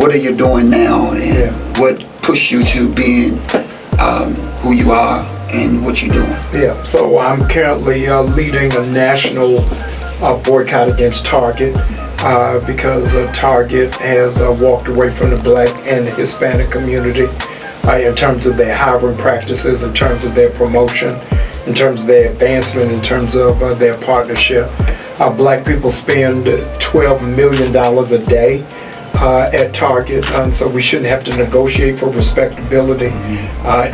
what are you doing now, and what pushed you to being who you are and what you're doing? Yeah, so I'm currently leading a national boycott against Target because Target has walked away from the Black and the Hispanic community in terms of their hiring practices, in terms of their promotion, in terms of their advancement, in terms of their partnership. Black people spend $12 million a day at Target, and so we shouldn't have to negotiate for respectability.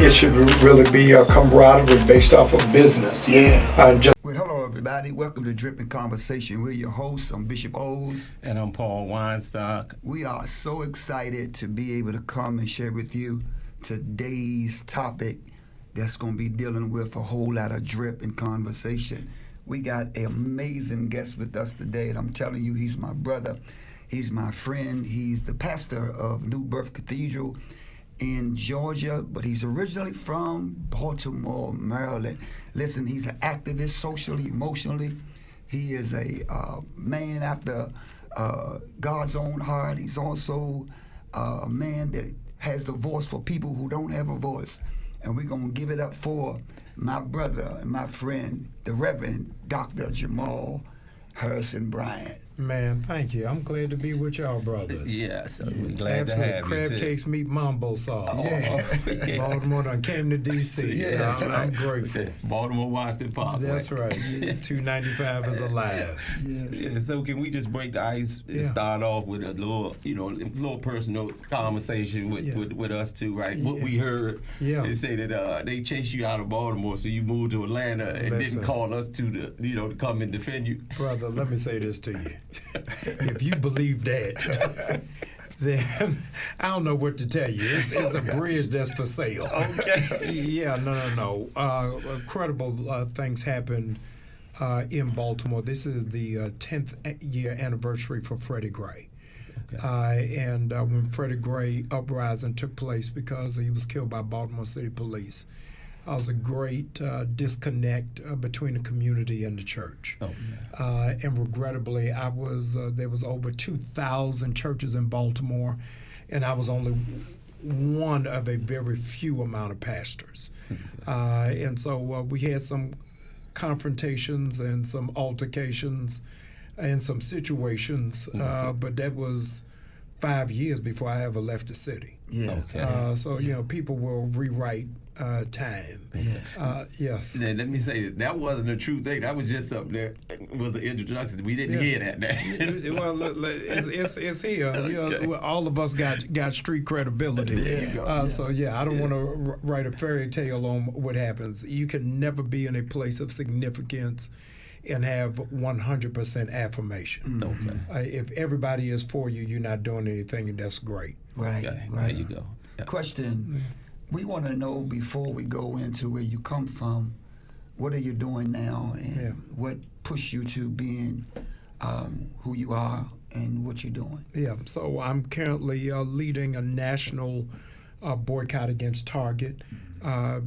It should really be a camaraderie based off of business. Well, hello everybody. Welcome to Dripping Conversation. We're your hosts. I'm Bishop O's. And I'm Paul Weinstock. We are so excited to be able to come and share with you today's topic that's going to be dealing with a whole lot of drip and conversation. We got an amazing guest with us today, and I'm telling you, he's my brother. He's my friend. He's the pastor of New Birth Cathedral in Georgia, but he's originally from Baltimore, Maryland. Listen, he's an activist socially, emotionally. He is a man after God's own heart. He's also a man that has the voice for people who don't have a voice. And we're going to give it up for my brother and my friend, the Reverend Dr. Jamal Harrison Bryant. Man, thank you. I'm glad to be with y'all brothers. Yes, we're glad to have crab you too. cakes, meat mambo sauce. Baltimore done came to D.C. Yeah, so I'm grateful. Baltimore Washington Park. That's right. 295 is alive. Yeah, so can we just break the ice and start off with a little personal conversation with us too, right? What we heard, they say that they chased you out of Baltimore, so you moved to Atlanta and didn't call us to to come and defend you. Brother, let me say this to you. If you believe that, then I don't know what to tell you. It's a bridge that's for sale. Okay. Yeah, no. Incredible things happened in Baltimore. This is the 10th year anniversary for Freddie Gray. Okay. And when Freddie Gray uprising took place because he was killed by Baltimore City Police, it was a great disconnect between the community and the church. And regrettably, there was over 2,000 churches in Baltimore, and I was only one of a very few amount of pastors. And so we had some confrontations and some altercations and some situations, but that was 5 years before I ever left the city. So, people will rewrite time. Yes. Now, let me say this. That wasn't a true thing. That was just something that was an introduction. We didn't hear that now. Well, it's here. All of us got street credibility. There you go. So, I don't want to write a fairy tale on what happens. You can never be in a place of significance and have 100% affirmation. If everybody is for you, you're not doing anything, and that's great. Right. There you go. Question. We want to know, before we go into where you come from, what are you doing now, and what pushed you to being who you are and what you're doing? So I'm currently leading a national boycott against Target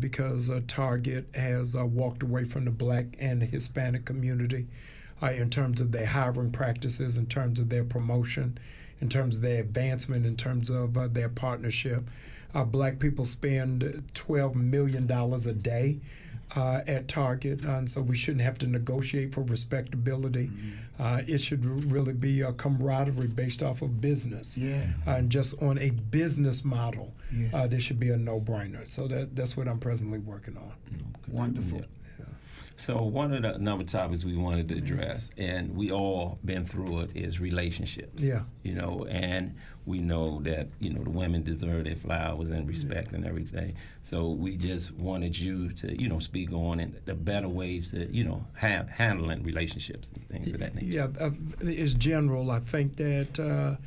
because Target has walked away from the Black and the Hispanic community in terms of their hiring practices, in terms of their promotion, in terms of their advancement, in terms of their partnership. Black people spend $12 million a day at Target, and so we shouldn't have to negotiate for respectability. It should really be a camaraderie based off of business. And just on a business model, this should be a no-brainer. So that's what I'm presently working on. Wonderful. So one of the number topics we wanted to address, and we all been through it, is relationships. And we know that the women deserve their flowers and respect and everything. So we just wanted you to speak on and the better ways to handling relationships and things of that nature. It's general. I think that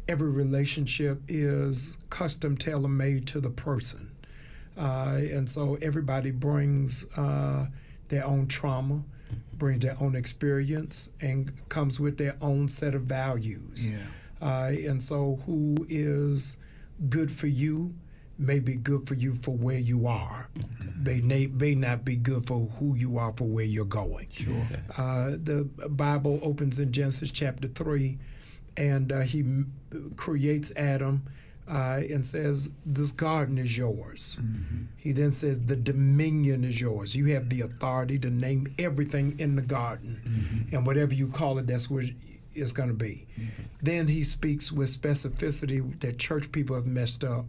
every relationship is custom tailor-made to the person, and so everybody brings their own trauma, brings their own experience, and comes with their own set of values. And so who is good for you may be good for you for where you are. They may not be good for who you are for where you're going. The Bible opens in Genesis chapter 3, and he creates Adam and says, this garden is yours. Mm-hmm. He then says, the dominion is yours. You have the authority to name everything in the garden, Mm-hmm. and whatever you call it, that's what it's going to be. Mm-hmm. Then he speaks with specificity that church people have messed up.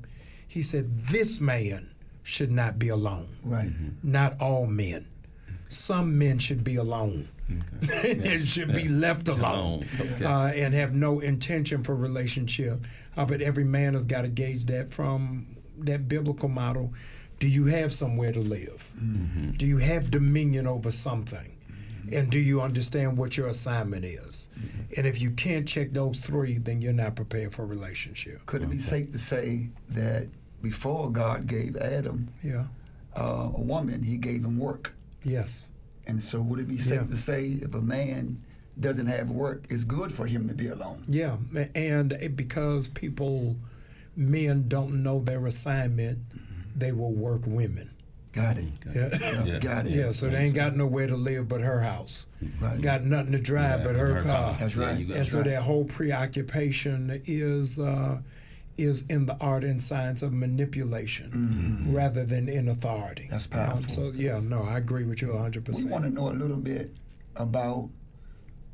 He said, this man should not be alone. Right. Not all men. Some men should be alone. Okay. It should be left alone, Okay. and have no intention for relationship. But every man has got to gauge that from that biblical model. Do you have somewhere to live? Mm-hmm. Do you have dominion over something? And do you understand what your assignment is? And if you can't check those three, then you're not prepared for a relationship. Could it be safe to say that before God gave Adam Yeah. a woman, he gave him work? Yes. And so would it be safe Yeah. to say if a man doesn't have work, it's good for him to be alone? Yeah. And because men don't know their assignment, they will work women. Got it. Yeah. Yeah. Got it. Yeah, so they ain't got nowhere to live but her house. Right. Got nothing to drive but her car. That's right. you got And it. so their whole preoccupation is in the art and science of manipulation rather than in authority. That's powerful. So yeah, no, I agree with you 100%. We want to know a little bit about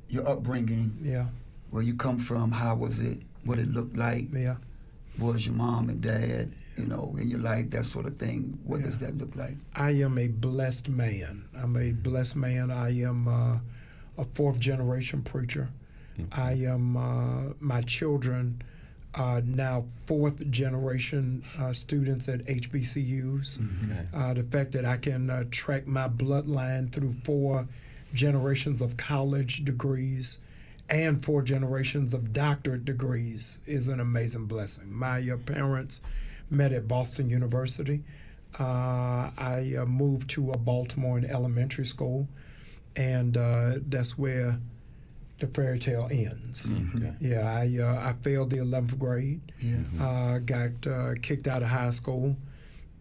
your upbringing, Yeah, where you come from, how was it, what it looked like, yeah. was your mom and dad, in your life, that sort of thing. What does that look like? I am a blessed man. I'm a blessed man. I am a fourth generation preacher. I am my children are now fourth generation students at HBCUs. The fact that I can track my bloodline through 4 generations of college degrees and 4 generations of doctorate degrees is an amazing blessing. My parents met at Boston University. I moved to Baltimore in elementary school, and that's where the fairy tale ends. Okay. Yeah, I failed the 11th grade, Yeah. got kicked out of high school,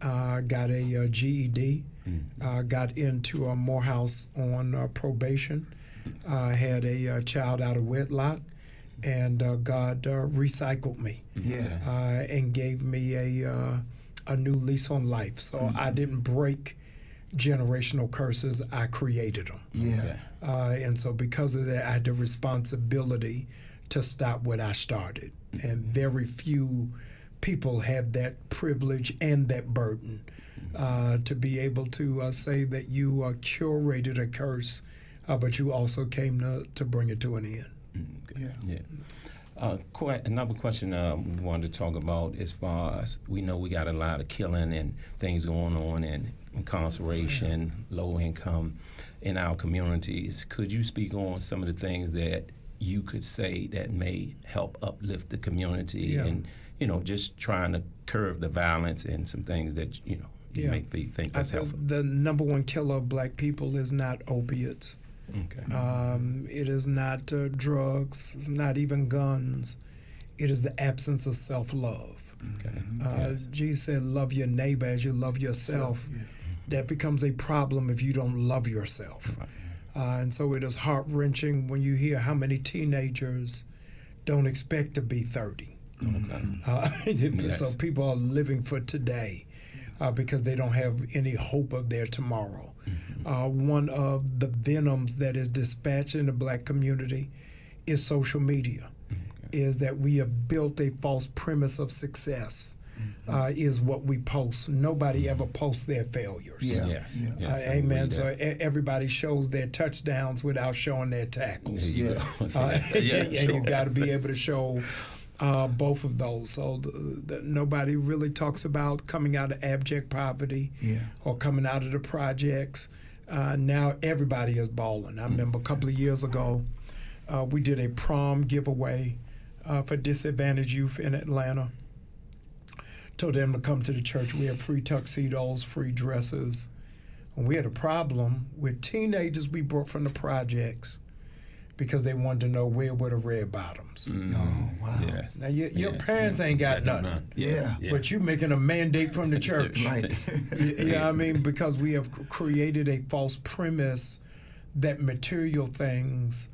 got a GED, got into a Morehouse on probation, had a child out of wedlock, and God recycled me Yeah. and gave me a new lease on life. So I didn't break generational curses, I created them. Yeah. And so because of that, I had the responsibility to stop what I started. And very few people have that privilege and that burden to be able to say that you curated a curse, but you also came to bring it to an end. Yeah. Yeah. Another question we wanted to talk about as far as we know we got a lot of killing and things going on and incarceration, low income in our communities. Could you speak on some of the things that you could say that may help uplift the community and, just trying to curb the violence and some things that, you may think that's helpful? The number one killer of black people is not opiates. Okay. It is not drugs. It's not even guns. It is the absence of self-love. Okay. Jesus said, love your neighbor as you love yourself. That becomes a problem if you don't love yourself. Right. And so it is heart-wrenching when you hear how many teenagers don't expect to be 30. Okay. So people are living for today because they don't have any hope of their tomorrow. One of the venoms that is dispatched in the black community is social media, is that we have built a false premise of success, is what we post. Nobody ever posts their failures. Yeah. Yes. Yeah. Yes, I Amen. agree So that. everybody shows their touchdowns without showing their tackles. There you go. And you got to be able to show both of those. So nobody really talks about coming out of abject poverty or coming out of the projects. Now everybody is balling. I remember a couple of years ago, we did a prom giveaway for disadvantaged youth in Atlanta. Told them to come to the church. We had free tuxedos, free dresses. And we had a problem with teenagers we brought from the projects because they wanted to know where were the red bottoms. Oh, wow. Yes. Now, your parents ain't got nothing. Yeah. But you making a mandate from the church. Right. You know what I mean? Because we have created a false premise that material things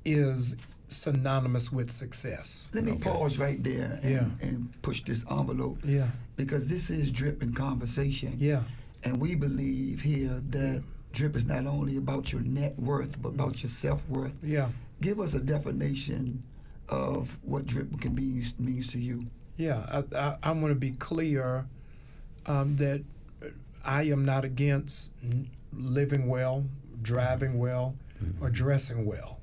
is synonymous with success. Let me pause right there and push this envelope. Yeah. Because this is Drip and Conversation. Yeah. And we believe here that Drip is not only about your net worth, but about your self-worth. Yeah. Give us a definition of what Drip can means to you. Yeah, I want to be clear that I am not against living well, driving well, or dressing well.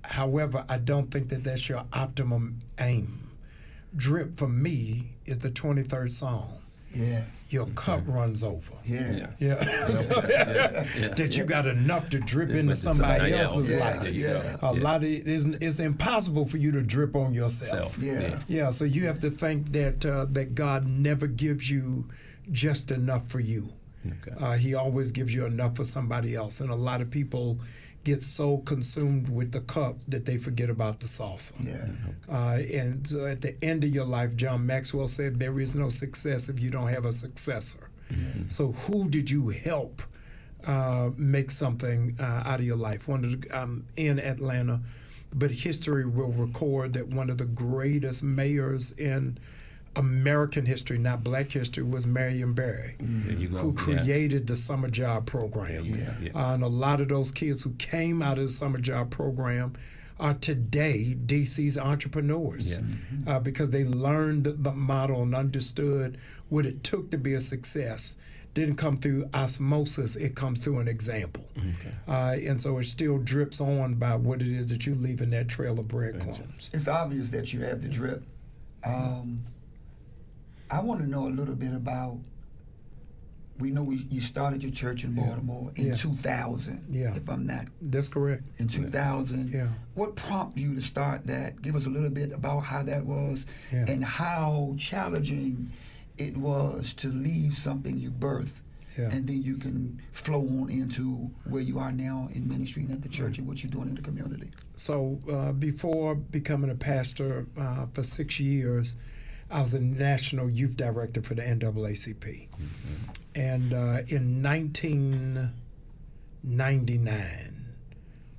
However, I don't think that that's your optimum aim. Drip for me is the 23rd Psalm. Yeah. Your cup runs over. Yeah. That you got enough to drip into somebody else's life. A lot of it's impossible for you to drip on yourself. So you have to think that that God never gives you just enough for you. He always gives you enough for somebody else. And a lot of people get so consumed with the cup that they forget about the saucer. And so at the end of your life, John Maxwell said, there is no success if you don't have a successor. So who did you help make something out of your life? I'm in Atlanta, but history will record that one of the greatest mayors in American history, not black history, was Marion Barry, who created the summer job program. And a lot of those kids who came out of the summer job program are today DC's entrepreneurs because they learned the model and understood what it took to be a success. Didn't come through osmosis, it comes through an example. And so it still drips on by what it is that you leave in that trail of breadcrumbs. It's obvious that you have the drip. I want to know a little bit about, we know you started your church in Baltimore in 2000, if I'm not. That's correct. In 2000. What prompted you to start that? Give us a little bit about how that was and how challenging it was to leave something you birthed and then you can flow on into where you are now in ministry and at the church and what you're doing in the community. So before becoming a pastor for 6 years, I was a national youth director for the NAACP. And in 1999,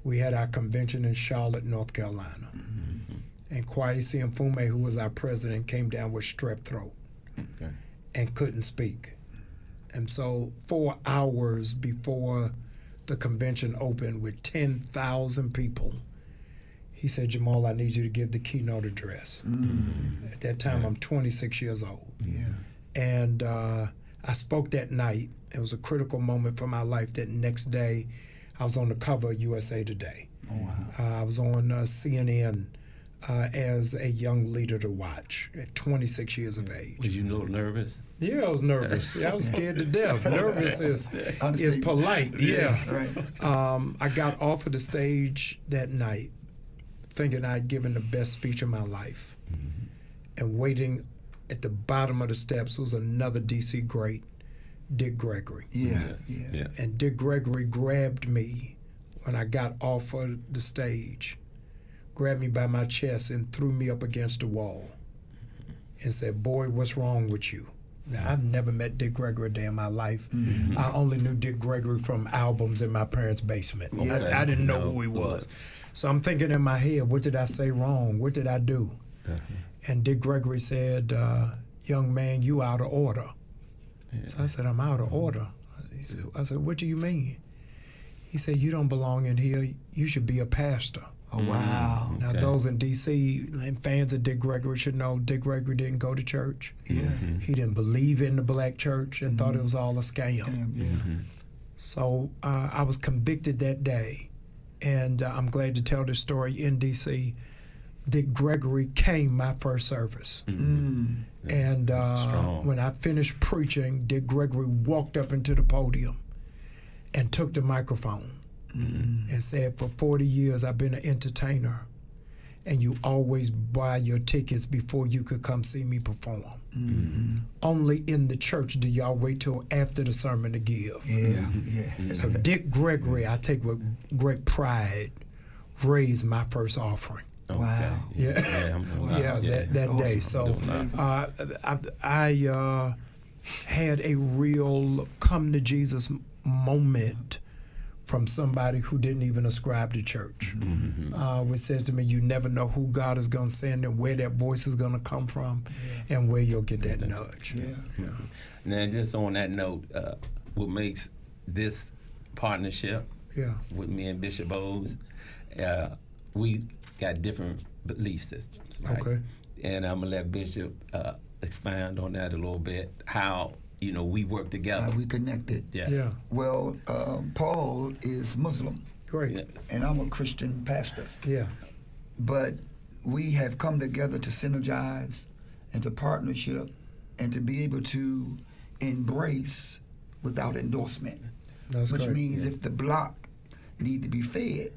we had our convention in Charlotte, North Carolina. And Kwesi Mfume, who was our president, came down with strep throat and couldn't speak. And so 4 hours before the convention opened with 10,000 people, he said, Jamal, I need you to give the keynote address. At that time, I'm 26 years old. And I spoke that night. It was a critical moment for my life. That next day, I was on the cover of USA Today. I was on CNN as a young leader to watch at 26 years of age. Was you nervous? Yeah, I was nervous. I was scared to death. Nervous is polite. I got off of the stage that night thinking I'd given the best speech of my life. And waiting at the bottom of the steps was another DC great, Dick Gregory. And Dick Gregory grabbed me when I got off of the stage, grabbed me by my chest and threw me up against the wall and said, boy, what's wrong with you? Now, I've never met Dick Gregory a day in my life. I only knew Dick Gregory from albums in my parents' basement. I didn't know who he was. So I'm thinking in my head, what did I say wrong? What did I do? And Dick Gregory said, young man, you out of order. So I said, I'm out of order. I said, what do you mean? He said, you don't belong in here. You should be a pastor. Oh, wow. Now, those in D.C. and fans of Dick Gregory should know Dick Gregory didn't go to church. He didn't believe in the black church and thought it was all a scam. So I was convicted that day. And I'm glad to tell this story in D.C. Dick Gregory came my first service. And when I finished preaching, Dick Gregory walked up into the podium and took the microphone and said, for 40 years I've been an entertainer, and you always buy your tickets before you could come see me perform. Only in the church do y'all wait till after the sermon to give. So Dick Gregory, I take with great pride, raised my first offering. Wow. That day. So I had a real come to Jesus moment from somebody who didn't even ascribe to church, which says to me, you never know who God is going to send and where that voice is going to come from and where you'll get that nudge. Now, just on that note, what makes this partnership with me and Bishop O's, we got different belief systems, right? Okay. And I'm going to let Bishop expand on that a little bit, how we work together. How we connected. Yes. Yeah. Well, Paul is Muslim. Great. Yes. And I'm a Christian pastor. Yeah. But we have come together to synergize and to partnership and to be able to embrace without endorsement. That's which great. means if the block need to be fed,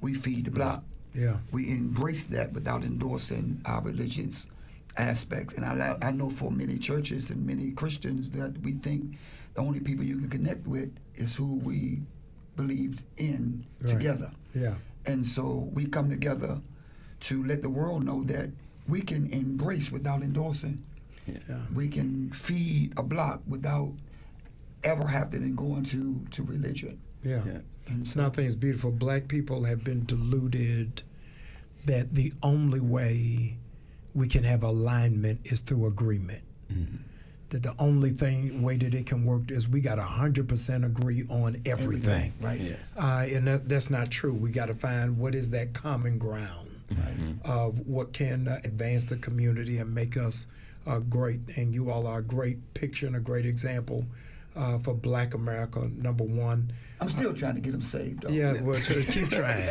we feed the block. Yeah. We embrace that without endorsing our religious aspects. And I know for many churches and many Christians that we think the only people you can connect with is who we believed in together. Yeah. And so we come together to let the world know that we can embrace without endorsing. Yeah. We can feed a block without ever having to go into religion. Yeah. And so, I think it's beautiful. Black people have been deluded that the only way we can have alignment is through agreement. That the only way that it can work is we got 100% agree on everything. Right. Yes. And that's not true. We got to find what is that common ground of what can advance the community and make us great. And you all are a great picture and a great example for Black America, number one. I'm still trying to get them saved, though. Yeah, well, keep trying.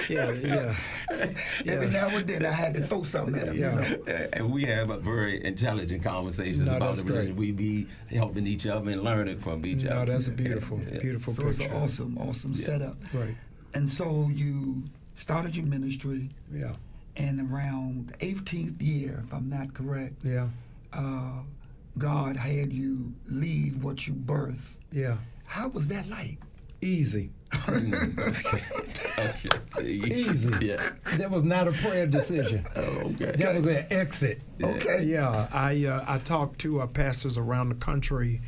Every now and then I had to throw something at them. And we have a very intelligent conversations about the religion. We be helping each other and learning from each other. No, that's a beautiful picture. So it's an awesome setup. Right. And so you started your ministry. Yeah. And around 18th year, if I'm not correct. Yeah. God had you leave what you birthed. Yeah. How was that like? Easy. Easy. Yeah. That was not a prayer decision. That was an exit. Okay. Yeah. I talked to pastors around the country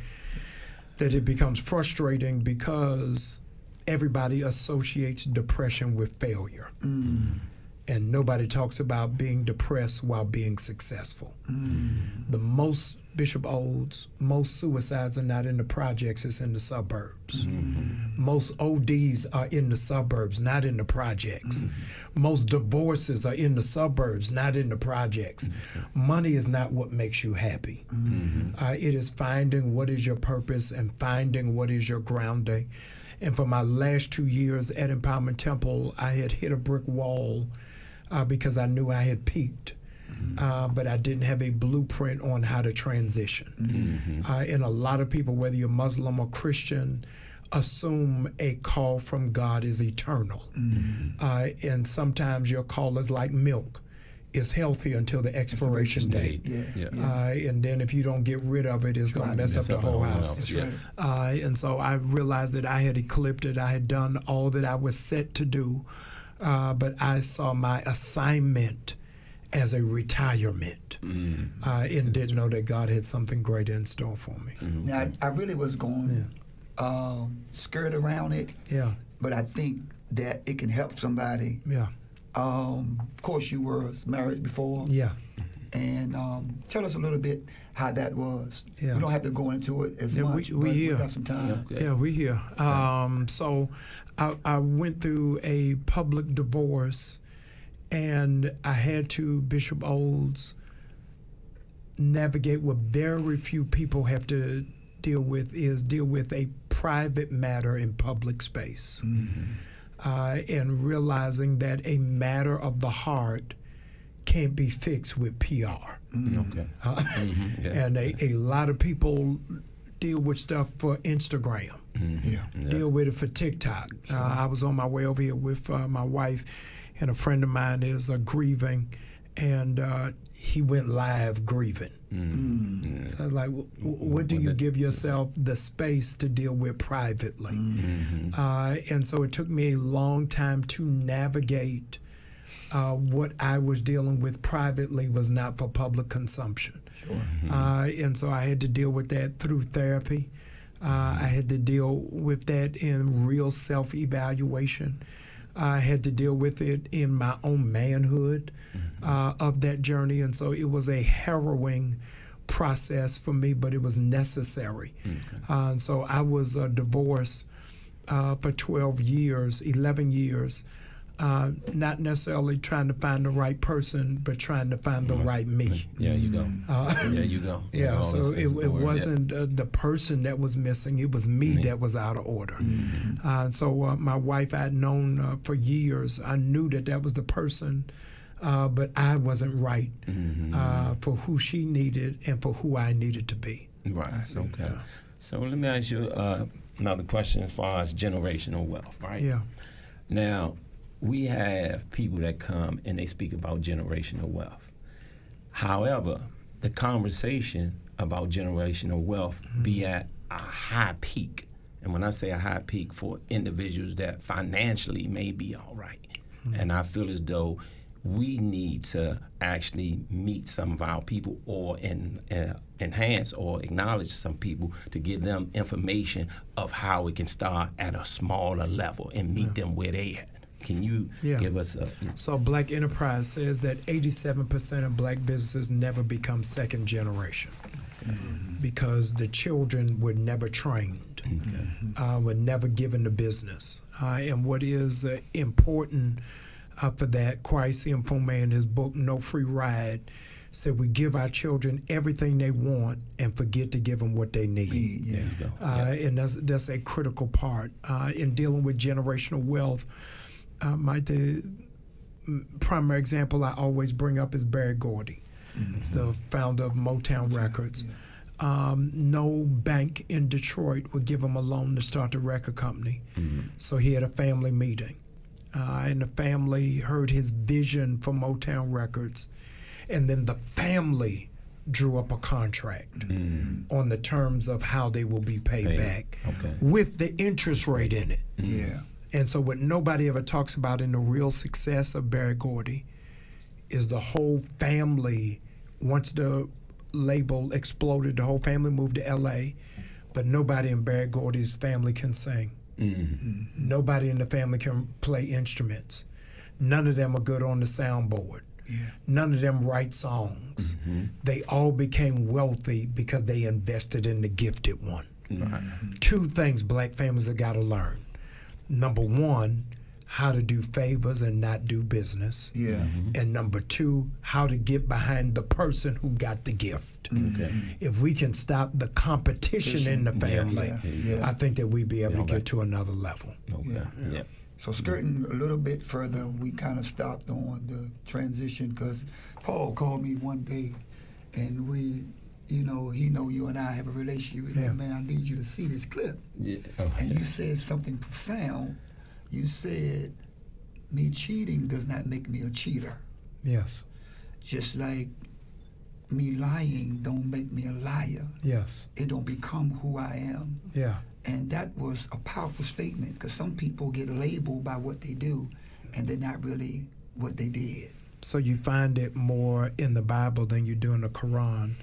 that it becomes frustrating because everybody associates depression with failure. And nobody talks about being depressed while being successful. The most Bishop Olds, most suicides are not in the projects, it's in the suburbs. Most ODs are in the suburbs, not in the projects. Most divorces are in the suburbs, not in the projects. Money is not what makes you happy. It is finding what is your purpose and finding what is your grounding. And for my last 2 years at Empowerment Temple, I had hit a brick wall because I knew I had peaked. But I didn't have a blueprint on how to transition. And a lot of people, whether you're Muslim or Christian, assume a call from God is eternal. And sometimes your call is like milk. It's healthy until the expiration date. And then if you don't get rid of it, it's going to mess up the whole house. And so I realized that I had eclipsed it. I had done all that I was set to do. But I saw my assignment as a retirement and didn't know that God had something great in store for me. Now, I really was going skirt around it, but I think that it can help somebody. Of course, you were married before. And tell us a little bit how that was. You don't have to go into it as much, but we got some time. We're here. So I went through a public divorce, and I had to, Bishop Olds, navigate what very few people have to deal with a private matter in public space. And realizing that a matter of the heart can't be fixed with PR. And a lot of people deal with stuff for Instagram, deal with it for TikTok. I was on my way over here with my wife, and a friend of mine is grieving, and he went live grieving. So I was like, what do you give yourself the space to deal with privately? And so it took me a long time to navigate what I was dealing with privately was not for public consumption. And so I had to deal with that through therapy. I had to deal with that in real self-evaluation. I had to deal with it in my own manhood of that journey. And so it was a harrowing process for me, but it was necessary. And so I was divorced for 11 years, not necessarily trying to find the right person, but trying to find the right me. Yeah, you go. Yeah, you go. Yeah, so it wasn't the person that was missing, it was me that was out of order. So my wife I'd known for years, I knew that was the person, but I wasn't right for who she needed and for who I needed to be. Right, okay. So let me ask you another question as far as generational wealth, right? Yeah. Now, we have people that come and they speak about generational wealth. However, the conversation about generational wealth be at a high peak. And when I say a high peak, for individuals that financially may be all right. And I feel as though we need to actually meet some of our people or enhance or acknowledge some people to give them information of how we can start at a smaller level and meet them where they at. Can you give us a... So Black Enterprise says that 87% of black businesses never become second generation because the children were never trained, were never given the business. And what is important for that, Kwesi Mfume in his book, No Free Ride, said we give our children everything they want and forget to give them what they need. And that's a critical part. In dealing with generational wealth, the primary example I always bring up is Barry Gordy, the founder of Motown Records. No bank in Detroit would give him a loan to start a record company. So he had a family meeting. And the family heard his vision for Motown Records. And then the family drew up a contract on the terms of how they will be paid back with the interest rate in it. And so what nobody ever talks about in the real success of Barry Gordy is the whole family, once the label exploded, the whole family moved to L.A., but nobody in Barry Gordy's family can sing. Nobody in the family can play instruments. None of them are good on the soundboard. None of them write songs. They all became wealthy because they invested in the gifted one. Two things black families have got to learn. Number one, how to do favors and not do business. And number two, how to get behind the person who got the gift. If we can stop the competition in the family, I think that we'd be able to get to another level. So skirting a little bit further, we kind of stopped on the transition because Paul called me one day and we, he know you and I have a relationship. He was like, man, I need you to see this clip. And you said something profound. You said, me cheating does not make me a cheater. Yes. Just like me lying don't make me a liar. Yes. It don't become who I am. Yeah. And that was a powerful statement because some people get labeled by what they do and they're not really what they did. So you find it more in the Bible than you do in the Quran,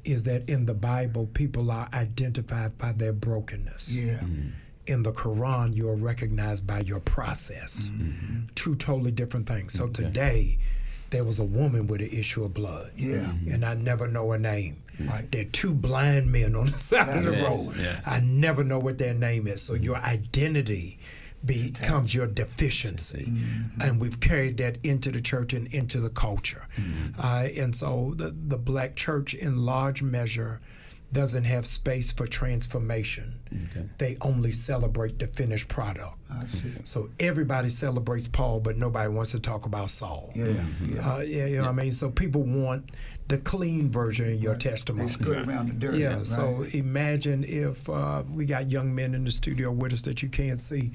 is that in the Bible, people are identified by their brokenness. In the Quran, you are recognized by your process. Two totally different things. So today, there was a woman with an issue of blood. And I never know her name. There are two blind men on the side of the road. I never know what their name is. So your identity becomes your deficiency. And we've carried that into the church and into the culture. And so the black church, in large measure, doesn't have space for transformation. They only celebrate the finished product. So everybody celebrates Paul, but nobody wants to talk about Saul. You know what I mean? So people want the clean version of your testimony. They skirt around the dirt. So imagine if we got young men in the studio with us that you can't see.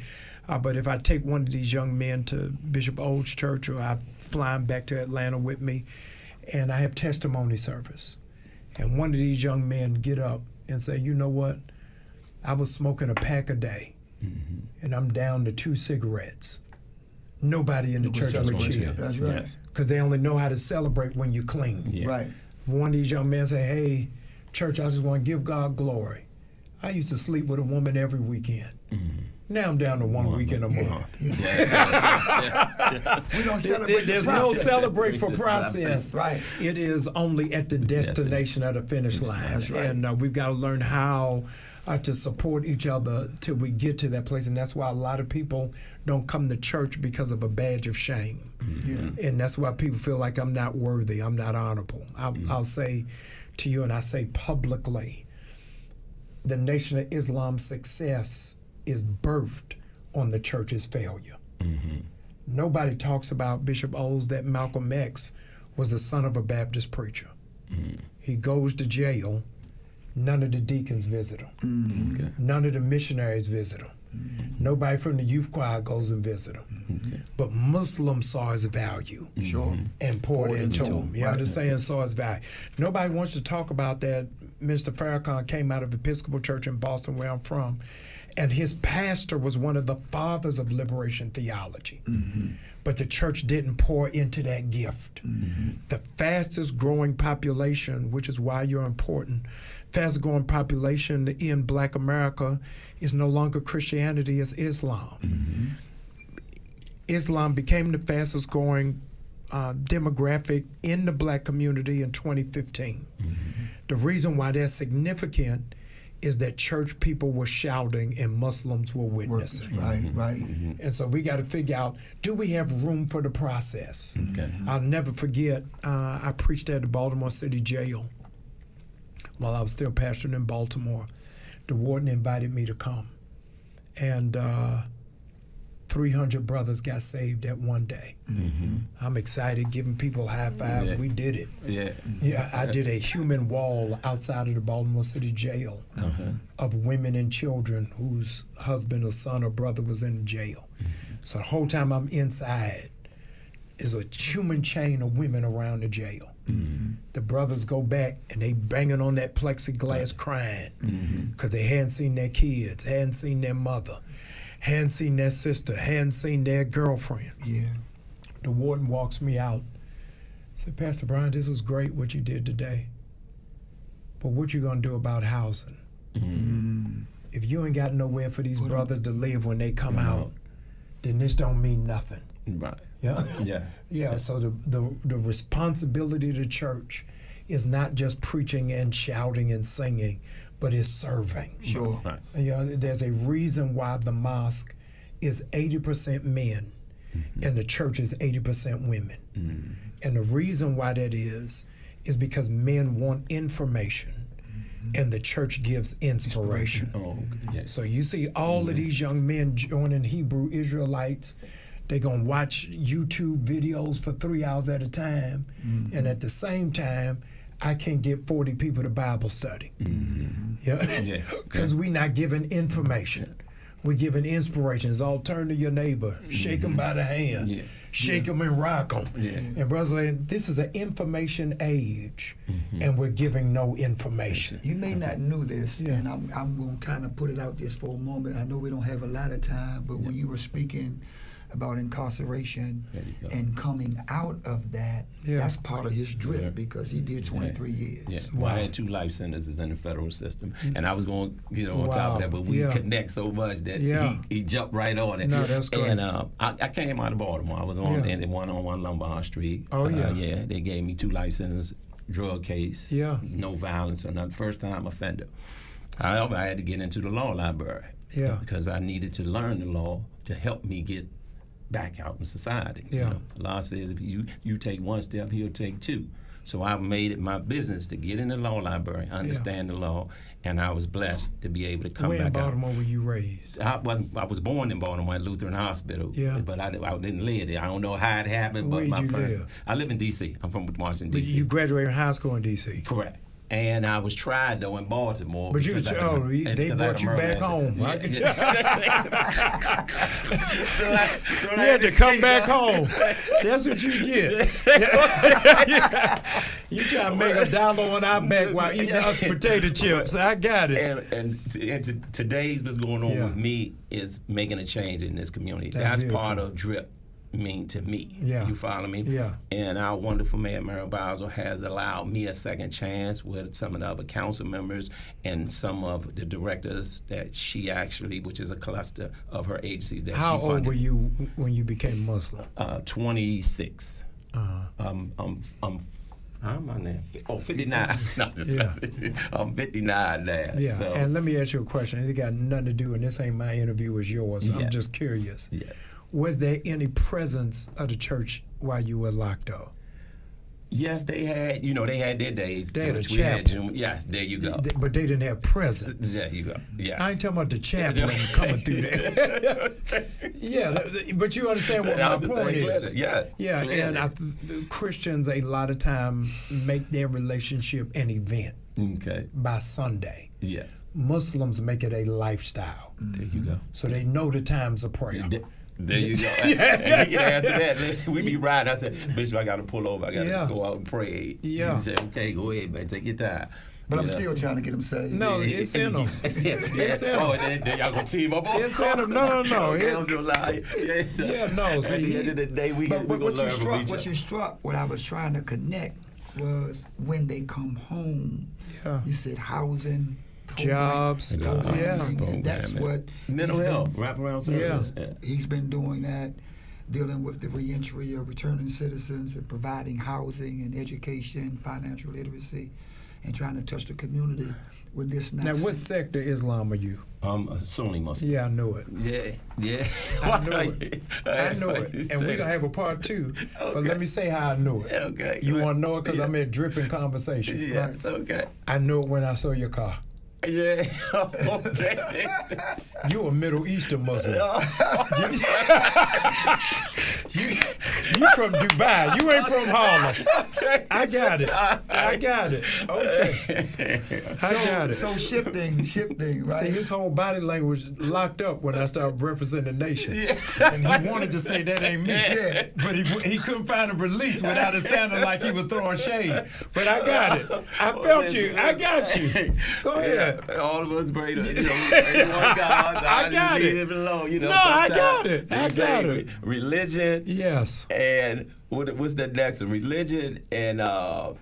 But if I take one of these young men to Bishop Old's church, or I fly him back to Atlanta with me, and I have testimony service, and one of these young men get up and say, you know what, I was smoking a pack a day, and I'm down to 2 cigarettes. Nobody in the church would cheer. That's right. Because they only know how to celebrate when you clean. Right. If one of these young men say, hey, church, I just want to give God glory. I used to sleep with a woman every weekend. Now I'm down to one weekend a month. We don't celebrate There's the no process. celebrate for process. Right. It is only at the destination of the finish line. That's right. And we've got to learn how to support each other till we get to that place. And that's why a lot of people don't come to church because of a badge of shame. And that's why people feel like I'm not worthy, I'm not honorable. I'll say to you, and I say publicly, the Nation of Islam's success is birthed on the church's failure. Nobody talks about Bishop O's that Malcolm X was the son of a Baptist preacher. He goes to jail. None of the deacons visit him. None of the missionaries visit him. Nobody from the youth choir goes and visit him. But Muslims saw his value and poured into him. You understand? Saw his value. Nobody wants to talk about that. Mr. Farrakhan came out of Episcopal Church in Boston, where I'm from, and his pastor was one of the fathers of liberation theology. But the church didn't pour into that gift. The fastest growing population, which is why you're important, fastest growing population in Black America is no longer Christianity, it's Islam. Islam became the fastest growing demographic in the Black community in 2015. The reason why that's significant is that church people were shouting and Muslims were witnessing. Right. And so we got to figure out, do we have room for the process? I'll never forget, I preached at the Baltimore City Jail while I was still pastoring in Baltimore. The warden invited me to come. And 300 brothers got saved that one day. I'm excited, giving people high fives. We did it. Yeah, I did a human wall outside of the Baltimore City Jail of women and children whose husband or son or brother was in jail. So the whole time I'm inside is a human chain of women around the jail. The brothers go back and they banging on that plexiglass crying because they hadn't seen their kids, hadn't seen their mother, hadn't seen their sister, hadn't seen their girlfriend. The warden walks me out. Said, Pastor Bryant, this was great what you did today. But what you gonna do about housing? If you ain't got nowhere for these brothers to live when they come out, then this don't mean nothing. So the responsibility of the church is not just preaching and shouting and singing, but is serving. There's a reason why the mosque is 80% men and the church is 80% women. And the reason why that is because men want information and the church gives inspiration. So you see all of these young men joining Hebrew Israelites. They're going to watch YouTube videos for 3 hours at a time. And at the same time, I can't get 40 people to Bible study. Because we're not giving information. We're giving inspiration. It's all turn to your neighbor, shake them by the hand, shake them and rock them. And brothers, this is an information age, and we're giving no information. You may not know this, and I'm going to kind of put it out just for a moment. I know we don't have a lot of time, but when you were speaking about incarceration and coming out of that, that's part of his drip because he did 23 years. Well, I had 2 life sentences in the federal system, and I was going to get on top of that, but we connect so much that he jumped right on it. No, that's great. And I came out of Baltimore. I was on one-on-one Lombard Street. They gave me 2 life sentences, drug case, no violence or nothing, first-time offender. However, I had to get into the law library because I needed to learn the law to help me get back out in society. You know, the law says if you take 1 step, he'll take 2. So I made it my business to get in the law library, understand the law, and I was blessed to be able to come back out. Where in Baltimore were you raised? I was born in Baltimore at Lutheran Hospital, but I didn't live there. I don't know how it happened. Where but did you live? I live in D.C. I'm from Washington, D.C. But you graduated high school in D.C.? Correct. And I was tried, though, in Baltimore. But they brought you back home, right? You had to come back home. That's what you get. You try to make $1 on our back while eating us potato chips. I got it. And today's what's going on with me is making a change in this community. That's part of DRIP. mean to me. Yeah. You follow me? Yeah. And our wonderful Mayor Mary Bowser has allowed me a second chance with some of the other council members and some of the directors that she actually, which is a cluster of her agencies that How she funded. old were you when you became Muslim? 26. How am I now? 59. No, just I'm 59 now. Yeah, So. and let me ask you a question. It got nothing to do, and this ain't my interview, it's yours. I'm Yes. just curious. Yes. Was there any presence of the church while you were locked up? Yes, they had their days. They had a which we chapel. Yes, there you go. But they didn't have presence. There you go. Yeah. I ain't talking about the chaplain coming through there. Yeah, but you understand what my point is. Yes. Yeah, clearly. and Christians a lot of time make their relationship an event Okay. by Sunday. Yes. Muslims make it a lifestyle. There you go. So they know the times of prayer. There you go. And he can answer that. We be riding. I said, Bishop, I got to pull over. I got to go out and pray. Yeah. He said, okay, go ahead, man. Take your time. But I'm still trying to get them saved. No, it's in them. It's in them. Oh, and then y'all gonna team up. It's in them. No. Okay, I'm doing lie. Yes, Yeah, no. At the end of the day, we But gonna what learn from each you other. struck, what I was trying to connect was when they come home. Yeah. You said housing, Jobs. housing, Yeah. and that's what Mental he's health, been- wraparound service. Yeah. He's been doing that, dealing with the reentry of returning citizens and providing housing and education, financial literacy, and trying to touch the community with this. Now, what sector Islam are you? A Sunni Muslim. Yeah, I knew it. Yeah. I knew it. I knew it. And we're going to have a part two. But let me say how I knew it. Okay. You want to know it? Because I'm in dripping conversation. Yeah. Okay. I knew it when I saw your car. Yeah. Okay. You a Middle Eastern Muslim. you from Dubai. You ain't from Harlem. I got it. Okay. I got it. So shifting, right? See, his whole body language is locked up when I started referencing the nation. And he wanted to say that ain't me. Yeah. But he couldn't find a release without it sounding like he was throwing shade. But I got it. I felt you. I got you. Go ahead. All of us greater. I got it. Leave it alone, No, I got it. I Exactly. got it. Religion. Yes. And what's the next one? Religion and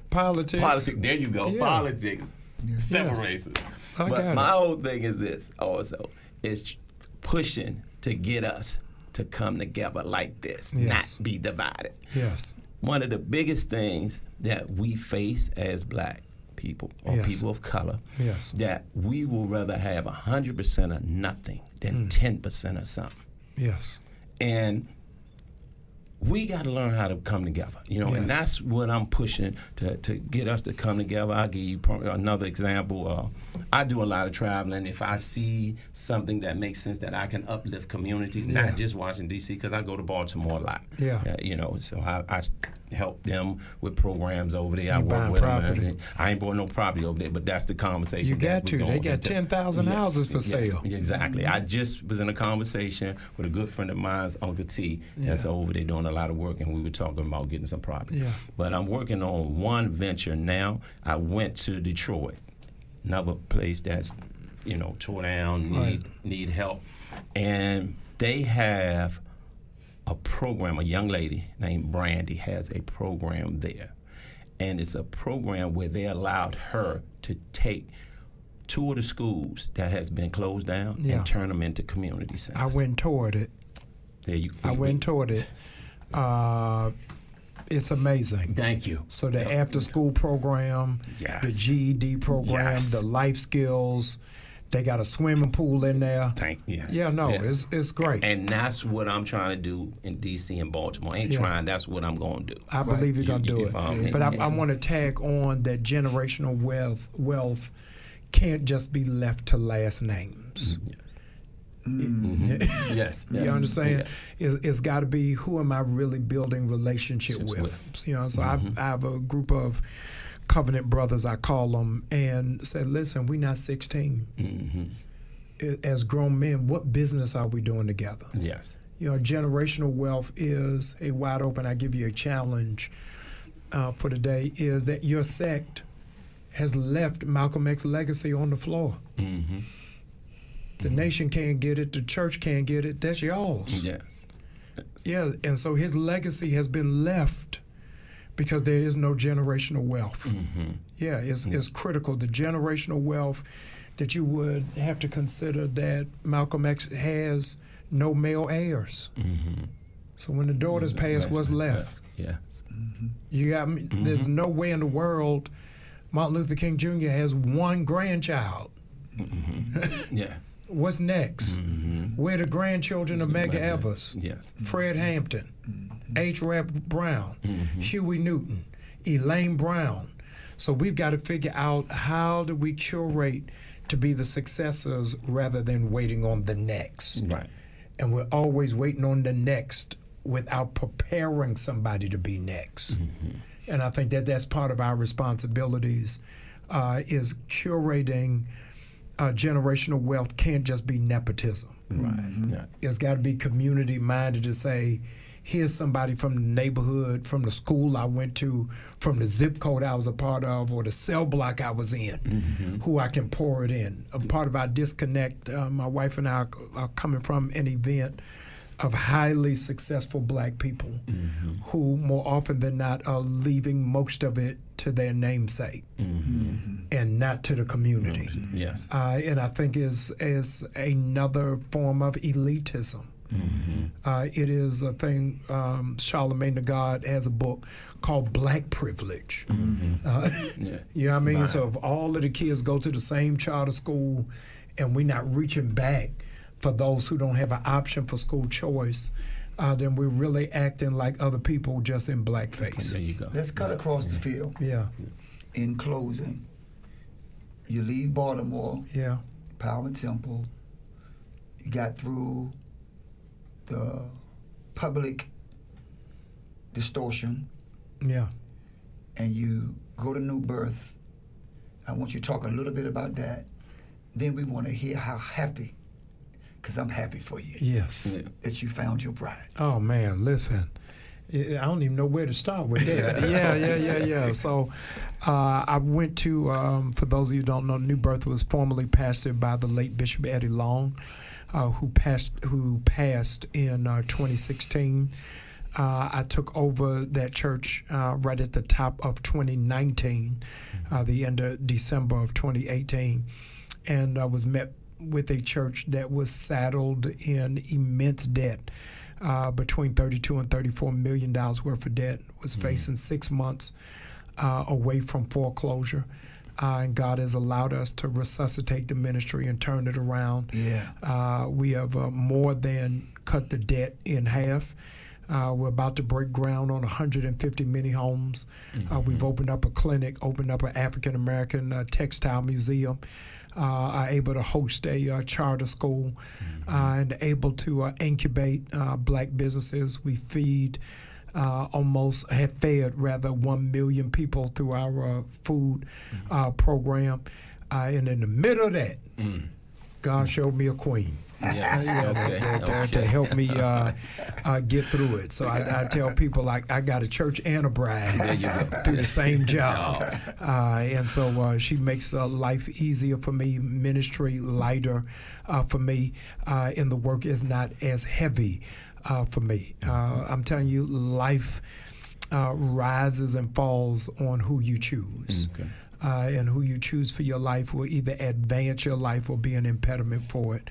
Politics. Politics. There you go. Yeah. Politics. Yes. Separates us. I But got my it. whole thing is this also, is pushing to get us to come together like this, Yes. not be divided. Yes. One of the biggest things that we face as black people or Yes. people of color, Yes. that we will rather have 100% of nothing than 10% of something. Yes. And we got to learn how to come together, Yes. and that's what I'm pushing to get us to come together. I'll give you another example. I do a lot of traveling. If I see something that makes sense that I can uplift communities, Yeah. not just Washington, D.C., because I go to Baltimore a lot. Yeah. So I help them with programs over there. I You work buying with property. them. I ain't bought no property over there, but that's the conversation. You that got we're to. They going got into. 10,000 houses for sale. Exactly. I just was in a conversation with a good friend of mine's, Uncle T, that's Yeah. over there doing a lot of work, and we were talking about getting some property. Yeah. But I'm working on one venture now. I went to Detroit, another place that's, tore down, Right. need help. And they have a program, a young lady named Brandy has a program there. And it's a program where they allowed her to take two of the schools that has been closed down Yeah. and turn them into community centers. I went toward it. There you. I went toward it. It's amazing. Thank you. So the after-school program, Yes. the GED program, Yes. the life skills, they got a swimming pool in there. Yes. Yeah, no, Yes. it's great. And that's what I'm trying to do in D.C. and Baltimore. I ain't Yeah. trying. That's what I'm going to do. I believe you're going to do You it. follow me? But I want to tag on that generational wealth can't just be left to last names. Yes. You understand? It's got to be, who am I really building relationship with? So I have a group of covenant brothers, I call them, and said, listen, we're not 16. As grown men, what business are we doing together? Yes. Generational wealth is a wide open. I give you a challenge for today, is that your sect has left Malcolm X's legacy on the floor. The nation can't get it. The church can't get it. That's yours. Yes. Yeah, and so his legacy has been left because there is no generational wealth. Yeah, it's critical. The generational wealth that you would have to consider that Malcolm X has no male heirs. So when the daughters pass, what's left? Yes. You got there's no way in the world Martin Luther King Jr. has one grandchild. Yes. What's next? Where the grandchildren of Medgar Evers? Yes. Fred Hampton, H. Rap Brown, Huey Newton, Elaine Brown. So we've got to figure out how do we curate to be the successors rather than waiting on the next. Right. And we're always waiting on the next without preparing somebody to be next. And I think that that's part of our responsibilities is curating generational wealth can't just be nepotism. Right. It's got to be community minded to say, here's somebody from the neighborhood, from the school I went to, from the zip code I was a part of, or the cell block I was in, who I can pour it in. A part of our disconnect, my wife and I are coming from an event of highly successful black people who more often than not are leaving most of it to their namesake and not to the community. Yes. And I think is another form of elitism. It is a thing, Charlemagne the God has a book called Black Privilege. You know what I mean? Right. So if all of the kids go to the same charter school and we're not reaching back for those who don't have an option for school choice, then we're really acting like other people just in blackface. There you go. Let's cut across the field. Yeah. In closing, you leave Baltimore, Power Temple, you got through the public distortion, and you go to New Birth. I want you to talk a little bit about that. Then we want to hear how happy, because I'm happy for you. Yes. That you found your bride. Oh man, listen. I don't even know where to start with that. Yeah. So I went to, for those of you who don't know, New Birth was formerly pastored by the late Bishop Eddie Long, who passed in 2016. I took over that church right at the top of 2019, the end of December of 2018, and I was met with a church that was saddled in immense debt, between $32 and $34 million worth of debt, was facing 6 months away from foreclosure. And God has allowed us to resuscitate the ministry and turn it around. We have more than cut the debt in half. We're about to break ground on 150 mini homes. We've opened up a clinic, opened up an African-American textile museum, are able to host a charter school, and able to incubate black businesses. We have fed 1 million people through our food program. And in the middle of that, God showed me a queen. To help me get through it. So I tell people, like, I got a church and a bride through the same job. And so she makes life easier for me, ministry lighter for me, and the work is not as heavy for me. I'm telling you, life rises and falls on who you choose. And who you choose for your life will either advance your life or be an impediment for it.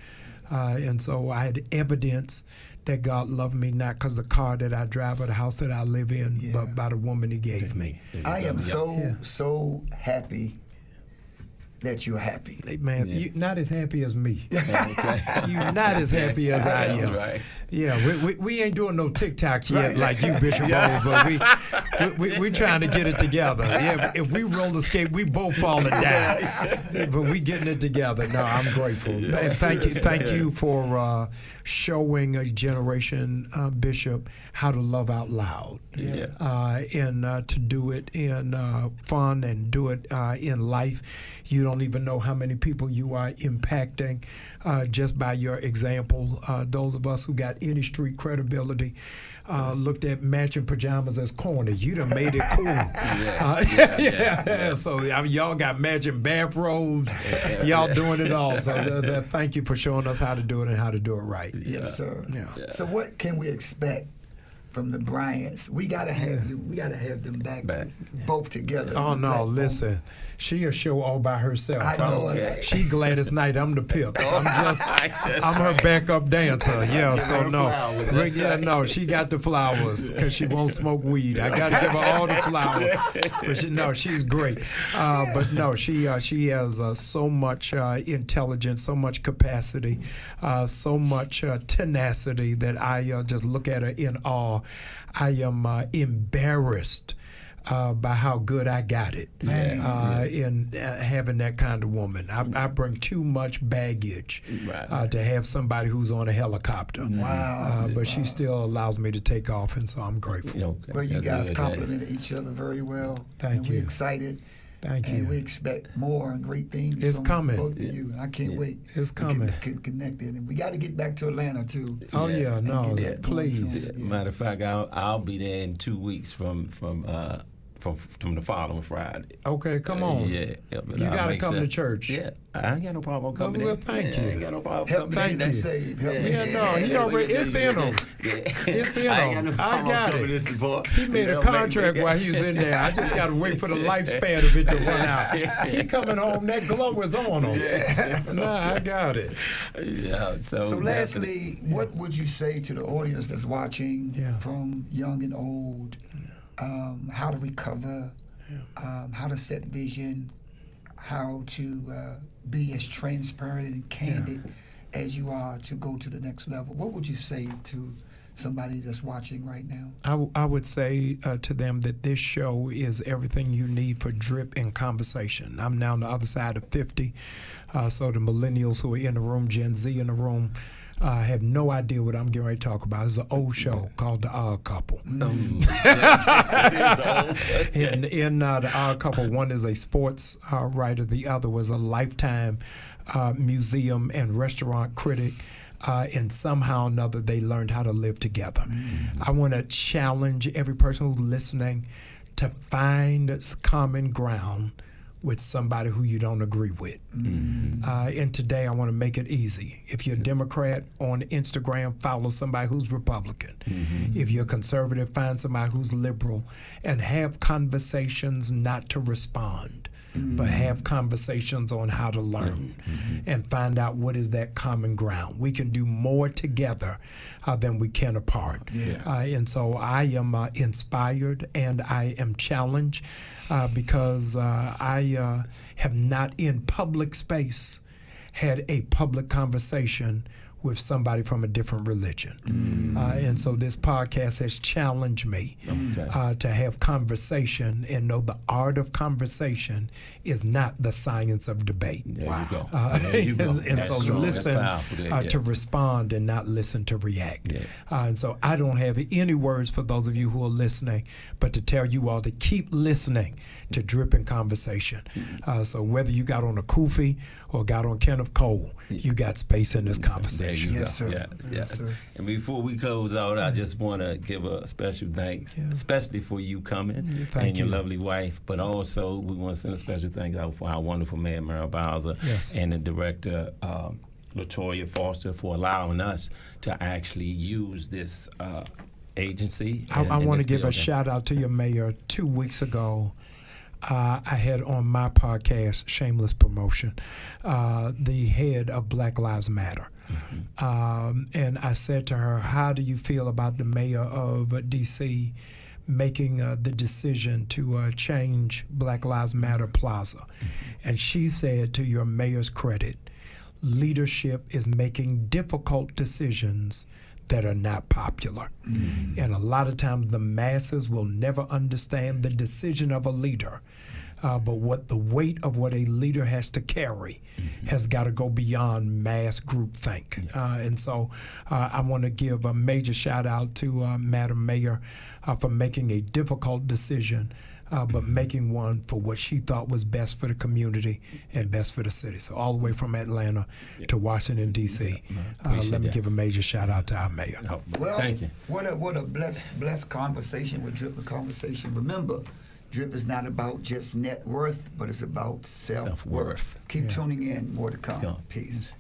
And so I had evidence that God loved me, not because of the car that I drive or the house that I live in, but by the woman He gave me. I am so happy that you're happy. Hey, man, you're not as happy as me. You're not as happy as I am. That's right. Yeah, we ain't doing no TikToks yet like you, Bishop O, but we trying to get it together. Yeah, if we roller skate, we both falling down, but we getting it together. No, I'm grateful. Thank you for showing a generation, Bishop, how to love out loud, and to do it in fun and do it in life. You don't even know how many people you are impacting just by your example. Those of us who got any street credibility. Looked at matching pajamas as corny. You done made it cool. So y'all got matching bathrobes. Y'all doing it all. So thank you for showing us how to do it and how to do it right. Yes, sir. Yeah. So what can we expect from the Bryants? We gotta have you. We gotta have them back. Both together. Oh no! Listen, she a show all by herself. I know it. She Gladys Knight. I'm the Pips. I'm her backup dancer. Yeah. So no, she got the flowers because she won't smoke weed. I got to give her all the flowers. But she's great. But no, she has so much intelligence, so much capacity, so much tenacity that I just look at her in awe. I am embarrassed by how good I got it in having that kind of woman. I bring too much baggage to have somebody who's on a helicopter. Wow. But she still allows me to take off, and so I'm grateful. Okay. Well, you guys complimented each other very well. Thank you. We're excited. Thank you. And we expect more and great things It's from coming. both of you. And I can't wait. It's coming. Get connected. And we got to get back to Atlanta, too. Oh, yeah, no, please. Matter of fact, I'll be there in 2 weeks from the following Friday. Okay, come on. Yeah. You got to come to church. Yeah, I ain't got no problem coming well, in. thank you. I ain't got no problem Help coming me in. get saved. Help me. He already, it's in him. It's in him. I got it. He made a contract while he was in there. I just got to wait for the lifespan of it to run out. He coming home, that glow is on him. Nah, I got it. Yeah. So lastly, what would you say to the audience that's watching from young and old, how to recover, how to set vision, how to be as transparent and candid as you are to go to the next level? What would you say to somebody that's watching right now? I would say to them that this show is everything you need for drip and conversation. I'm now on the other side of 50, so the millennials who are in the room, Gen Z in the room, have no idea what I'm getting ready to talk about. It's an old show called The Odd Couple. In The Odd Couple, one is a sports writer, the other was a lifetime museum and restaurant critic. And somehow or another, they learned how to live together. I want to challenge every person who's listening to find common ground with somebody who you don't agree with. And today I want to make it easy. If you're a Democrat, on Instagram, follow somebody who's Republican. If you're a conservative, find somebody who's liberal, and have conversations not to respond, but have conversations on how to learn and find out what is that common ground. We can do more together than we can apart. And so I am inspired and I am challenged because I have not in public space had a public conversation with somebody from a different religion. And so this podcast has challenged me to have conversation and know the art of conversation is not the science of debate. There you go. And so listen to respond and not listen to react. And so I don't have any words for those of you who are listening, but to tell you all to keep listening to Dripping Conversation. So whether you got on a Kufi or got on Kenneth Cole, you got space in this conversation. Yes, sir. Yes. And before we close out, I just want to give a special thanks, especially for you coming and your lovely wife, but also we want to send a special thanks out for our wonderful mayor, Mary Bowser, and the director, LaToya Foster, for allowing us to actually use this agency. I want to give a shout out to your mayor. 2 weeks ago, I had on my podcast, shameless promotion, the head of Black Lives Matter. And I said to her, how do you feel about the mayor of D.C. making the decision to change Black Lives Matter Plaza? And she said, to your mayor's credit, leadership is making difficult decisions that are not popular. And a lot of times the masses will never understand the decision of a leader. But what the weight of what a leader has to carry has got to go beyond mass groupthink. And so I want to give a major shout out to Madam Mayor for making a difficult decision but making one for what she thought was best for the community and best for the city. So all the way from Atlanta to Washington, D.C. Let me give a major shout out to our mayor. Well, thank you. What a blessed conversation with Drip, a conversation. Remember, Drip is not about just net worth, but it's about self-worth. Keep tuning in. More to come. Peace.